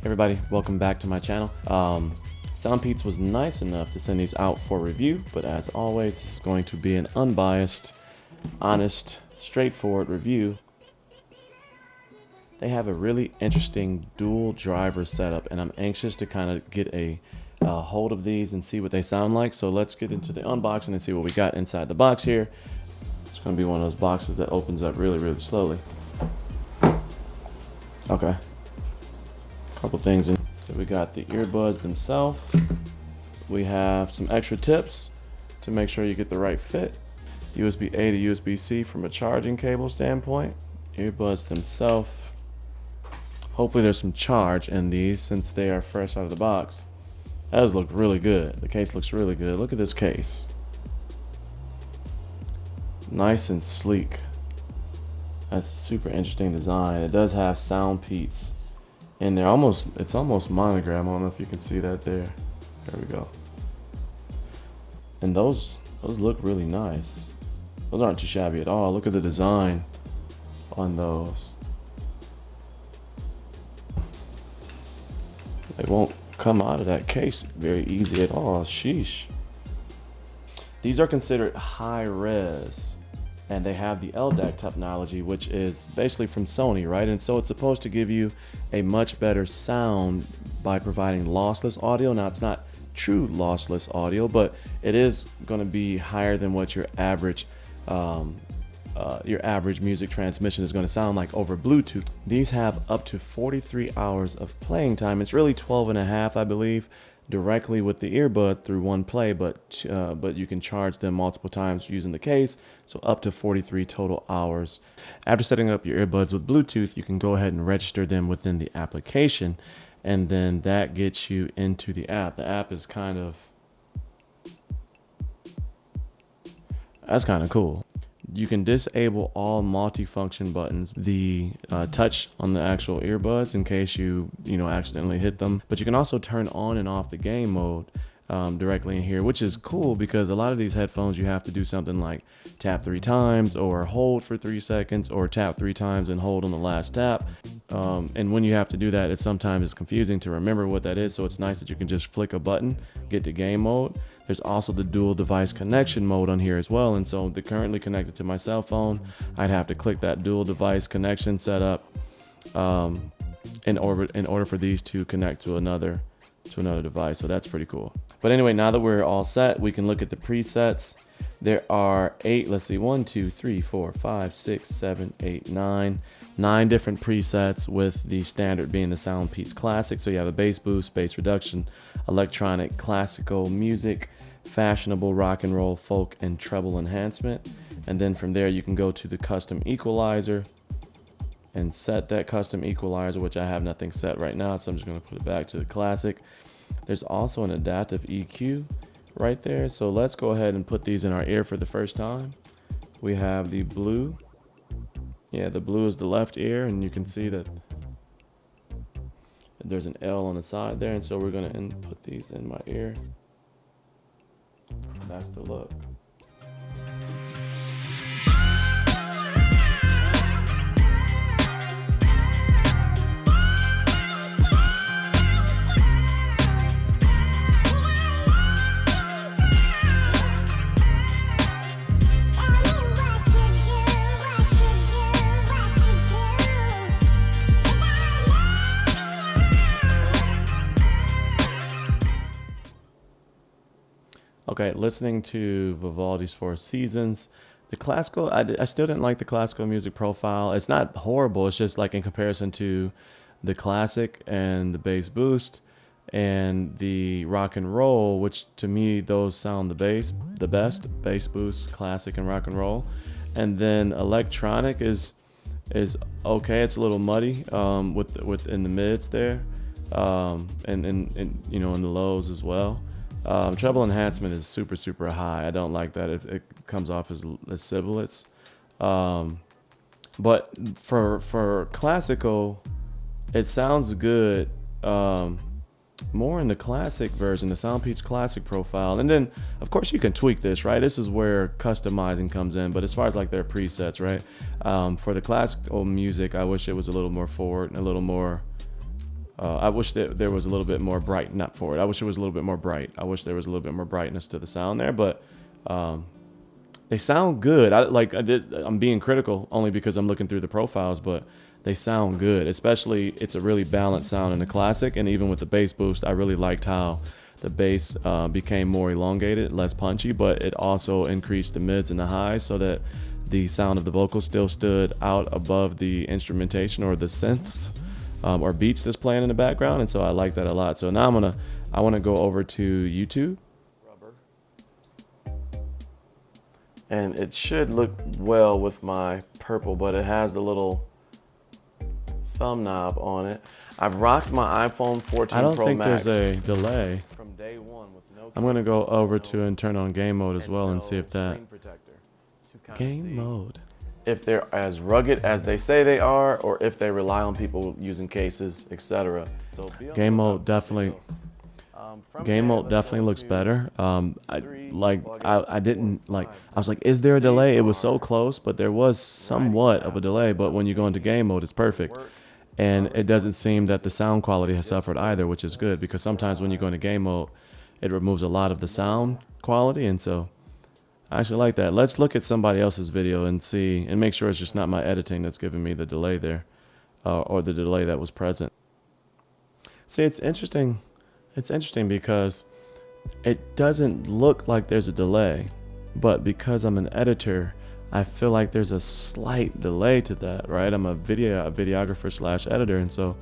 Everybody, welcome back to my channel. SoundPeats was nice enough to send these out for review, but as always, this is going to be an unbiased, honest, straightforward review. They have a really interesting dual driver setup, and I'm anxious to kind of get a hold of these and see what they sound like. So let's get into the unboxing and see what we got inside the box here. It's going to be one of those boxes that opens up really, really slowly. Okay. Couple things in. So we got the earbuds themselves. We have some extra tips to make sure you get the right fit. USB-A to USB-C from a charging cable standpoint. Earbuds themselves. Hopefully there's some charge in these since they are fresh out of the box. That does look really good. The case looks really good. Look at this case. Nice and sleek. That's a super interesting design. It does have SoundPeats in there. It's almost monogram. I don't know if you can see that there. There we go. And those look really nice. Those aren't too shabby at all. Look at the design on those. They won't come out of that case very easy at all. Sheesh. These are considered high res, and they have the LDAC technology, which is basically from Sony, right? And so it's supposed to give you a much better sound by providing lossless audio. Now, it's not true lossless audio, but it is going to be higher than what your average music transmission is going to sound like over Bluetooth. These have up to 43 hours of playing time. It's really 12 and a half, I believe, directly with the earbud through one play, but you can charge them multiple times using the case, so up to 43 total hours. After setting up your earbuds with Bluetooth, you can go ahead and register them within the application, and then that gets you into the app. The app is that's kind of cool. You can disable all multifunction buttons, the touch on the actual earbuds in case you accidentally hit them, but you can also turn on and off the game mode directly in here, which is cool because a lot of these headphones you have to do something like tap 3 times or hold for 3 seconds or tap 3 times and hold on the last tap. And when you have to do that, sometimes it's confusing to remember what that is, so it's nice that you can just flick a button, get to game mode. There's also the dual device connection mode on here as well, and so they're currently connected to my cell phone. I'd have to click that dual device connection setup in order for these to connect to another device, so that's pretty cool. But anyway, now that we're all set, we can look at the presets. There are 8, let's see, 1, 2, 3, 4, 5, 6, 7, 8, 9 different presets, with the standard being the SoundPeats Classic. So you have a bass boost, bass reduction, electronic, classical music, fashionable, rock and roll, folk, and treble enhancement. And then from there you can go to the custom equalizer and set that custom equalizer, which I have nothing set right now, so I'm just going to put it back to the classic. There's also an adaptive EQ right there, so let's go ahead and put these in our ear for the first time. We have the blue. Yeah, the blue is the left ear, and you can see that there's an L on the side there, and so we're going to input these in my ear. That's the look. Okay, listening to Vivaldi's Four Seasons, the classical, I still didn't like the classical music profile. It's not horrible, it's just like in comparison to the classic and the bass boost and the rock and roll, which to me, those sound the best, bass boost, classic, and rock and roll. And then electronic is okay, it's a little muddy in the mids there. and you know, in the lows as well. Treble enhancement is super high. I don't like that. It comes off as sibilants. But for classical, it sounds good. More in the classic version, the SoundPeats classic profile. And then of course you can tweak this, right? This is where customizing comes in. But as far as like their presets, right? For the classical music, I wish it was a little more forward and a little more, I wish that there was a little bit more bright, not forward. I wish it was a little bit more bright. I wish there was a little bit more brightness to the sound there, but they sound good. I'm being critical only because I'm looking through the profiles, but they sound good. Especially, it's a really balanced sound in the classic, and even with the bass boost, I really liked how the bass became more elongated, less punchy, but it also increased the mids and the highs so that the sound of the vocals still stood out above the instrumentation or the synths or beats that's playing in the background. And so I like that a lot. So now I want to go over to YouTube. And it should look well with my purple, but it has the little thumb knob on it. I've rocked my iPhone 14 Pro Max. I don't think there's a delay. From day one with no. I'm gonna go over to and turn on game mode as well and see if that game mode. If they're as rugged as they say they are, or if they rely on people using cases, etc. So game mode definitely. Game mode definitely looks better. I was like, is there a delay? It was so close, but there was somewhat of a delay. But when you go into game mode, it's perfect. And it doesn't seem that the sound quality has suffered either, which is good, because sometimes when you go into game mode, it removes a lot of the sound quality. And so I actually like that. Let's look at somebody else's video and see, and make sure it's just not my editing that's giving me the delay there, or the delay that was present. See, it's interesting. It's interesting because it doesn't look like there's a delay, but because I'm an editor, I feel like there's a slight delay to that, right? I'm a videographer / editor, and so,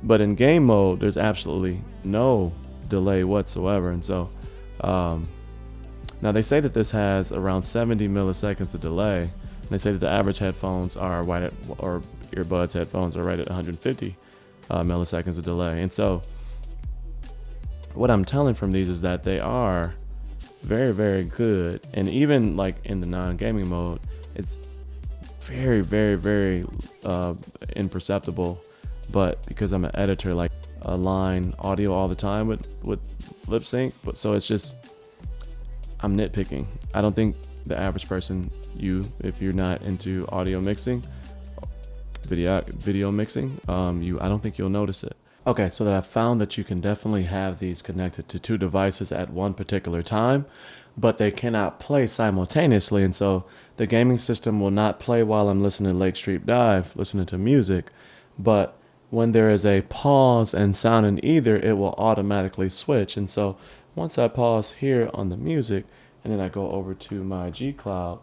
but in game mode, there's absolutely no delay whatsoever. And so, now they say that this has around 70 milliseconds of delay. And they say that the average headphones are right at, or earbuds headphones are right at 150 milliseconds of delay. And so, what I'm telling from these is that they are very good. And even like in the non-gaming mode, it's very imperceptible. But because I'm an editor, like align audio all the time with lip sync, but so it's just, I'm nitpicking. I don't think the average person, if you're not into audio mixing, video mixing, I don't think you'll notice it. Okay, so that I found that you can definitely have these connected to two devices at one particular time, but they cannot play simultaneously. And so the gaming system will not play while I'm listening to Lake Street Dive, listening to music, but when there is a pause and sound in either, it will automatically switch. And so once I pause here on the music, and then I go over to my G Cloud,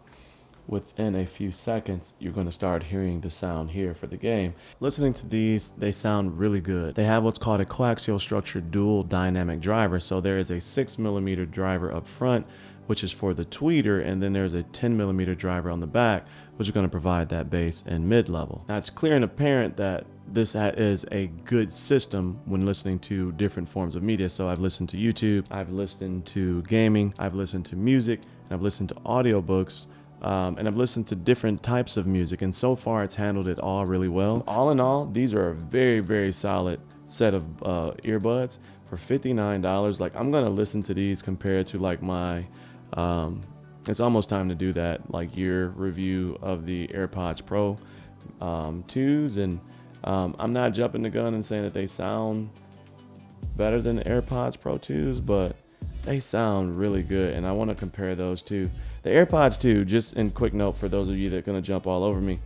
within a few seconds, you're going to start hearing the sound here for the game. Listening to these, they sound really good. They have what's called a coaxial structured dual dynamic driver. So there is a 6mm driver up front, which is for the tweeter, and then there's a 10mm driver on the back, which is going to provide that bass and mid level. Now it's clear and apparent that this is a good system when listening to different forms of media. So I've listened to YouTube, I've listened to gaming, I've listened to music, and I've listened to audiobooks. And I've listened to different types of music, and so far it's handled it all really well. All in all, these are a very solid set of earbuds for $59. Like, I'm gonna listen to these compared to like my it's almost time to do that like year review of the AirPods Pro 2s, and I'm not jumping the gun and saying that they sound better than the AirPods Pro 2s, but they sound really good, and I want to compare those two. The AirPods 2, just in quick note for those of you that are going to jump all over me,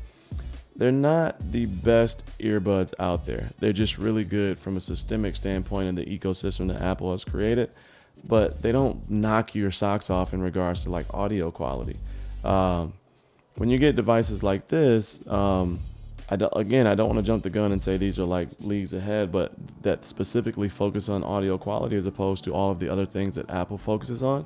they're not the best earbuds out there. They're just really good from a systemic standpoint in the ecosystem that Apple has created, but they don't knock your socks off in regards to like audio quality. When you get devices like this, I don't want to jump the gun and say these are like leagues ahead, but that specifically focus on audio quality as opposed to all of the other things that Apple focuses on.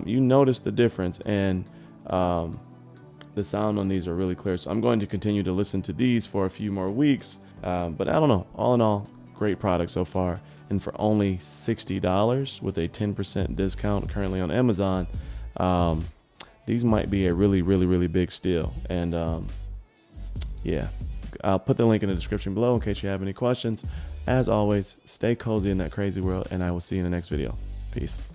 You notice the difference, and the sound on these are really clear. So I'm going to continue to listen to these for a few more weeks, but I don't know. All in all, great product so far. And for only $60 with a 10% discount currently on Amazon, these might be a really big steal. And yeah, I'll put the link in the description below in case you have any questions. As always, stay cozy in that crazy world, and I will see you in the next video. Peace.